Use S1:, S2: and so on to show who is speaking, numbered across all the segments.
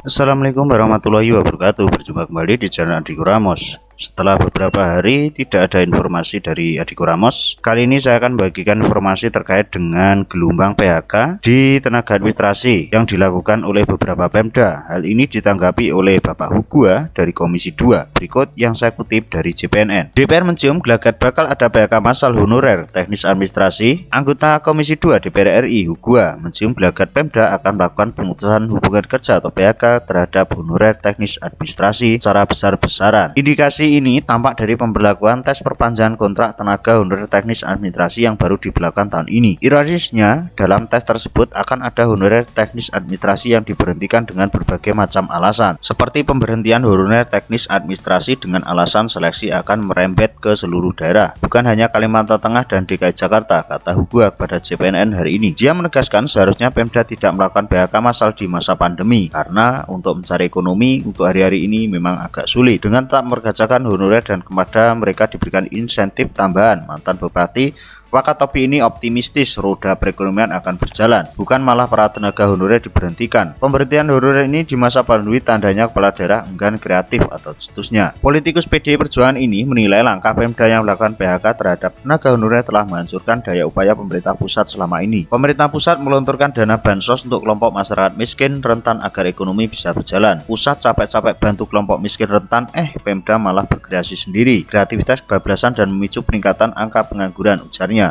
S1: Assalamualaikum warahmatullahi wabarakatuh. Berjumpa kembali di channel Adiko Ramos. Setelah beberapa hari tidak ada informasi dari Adiko Ramos, kali ini saya akan bagikan informasi terkait dengan gelombang PHK di tenaga administrasi yang dilakukan oleh beberapa Pemda. Hal ini ditanggapi oleh Bapak Hugua dari Komisi 2. Berikut yang saya kutip dari JPNN. DPR mencium gelagat bakal ada PHK massal honorer teknis administrasi. Anggota Komisi 2 DPR RI Hugua mencium gelagat Pemda akan melakukan pemutusan hubungan kerja atau PHK terhadap honorer teknis administrasi secara besar-besaran. Indikasi ini tampak dari pemberlakuan tes perpanjangan kontrak tenaga honorer teknis administrasi yang baru diberlakukan tahun ini. Ironisnya, dalam tes tersebut akan ada honorer teknis administrasi yang diberhentikan dengan berbagai macam alasan, seperti pemberhentian honorer teknis administrasi dengan alasan seleksi akan merembet ke seluruh daerah, bukan hanya Kalimantan Tengah dan DKI Jakarta, kata Hugua kepada JPNN hari ini. Dia menegaskan seharusnya Pemda tidak melakukan PHK massal di masa pandemi, karena untuk mencari ekonomi untuk hari-hari ini memang agak sulit. Dengan tak memperkerjakan honorer dan kepada mereka diberikan insentif tambahan, mantan Bupati Wakatobi ini optimistis roda perekonomian akan berjalan, bukan malah para tenaga honorer diberhentikan. Pemberhentian honorer ini di masa pandemi tandanya kepala daerah enggan kreatif atau seterusnya. Politikus PDI Perjuangan ini menilai langkah Pemda yang melakukan PHK terhadap tenaga honorer telah menghancurkan daya upaya pemerintah pusat selama ini. Pemerintah pusat melontarkan dana bansos untuk kelompok masyarakat miskin rentan agar ekonomi bisa berjalan. Pusat capek-capek bantu kelompok miskin rentan, Pemda malah berkreasi sendiri, kreativitas kebablasan dan memicu peningkatan angka pengangguran, ujarnya.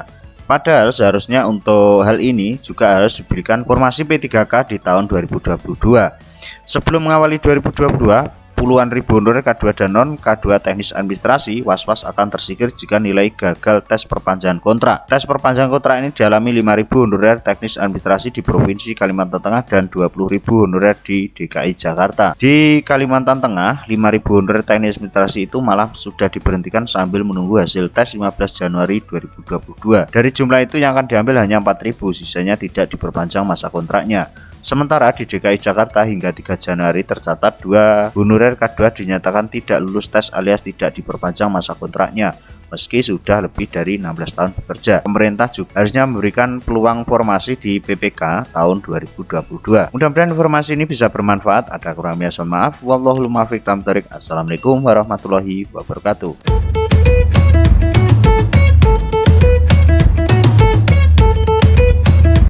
S1: Padahal seharusnya untuk hal ini juga harus diberikan formasi P3K di tahun 2022. Sebelum mengawali 2022, puluhan ribu honorer K2 dan non K2 teknis administrasi was-was akan tersingkir jika nilai gagal tes perpanjangan kontrak. Tes perpanjangan kontrak ini dialami 5.000 honorer teknis administrasi di Provinsi Kalimantan Tengah dan 20.000 honorer di DKI Jakarta. Di Kalimantan Tengah, 5.000 honorer teknis administrasi itu malah sudah diberhentikan sambil menunggu hasil tes 15 Januari 2022. Dari jumlah itu yang akan diambil hanya 4.000, sisanya tidak diperpanjang masa kontraknya. Sementara di DKI Jakarta hingga 3 Januari tercatat 2 honorer K2 dinyatakan tidak lulus tes alias tidak diperpanjang masa kontraknya meski sudah lebih dari 16 tahun bekerja. Pemerintah juga harusnya memberikan peluang formasi di PPK tahun 2022. Mudah-mudahan informasi ini bisa bermanfaat. Ada kurangnya mohon maaf. Wallahul muwaffiq. Assalamualaikum warahmatullahi wabarakatuh.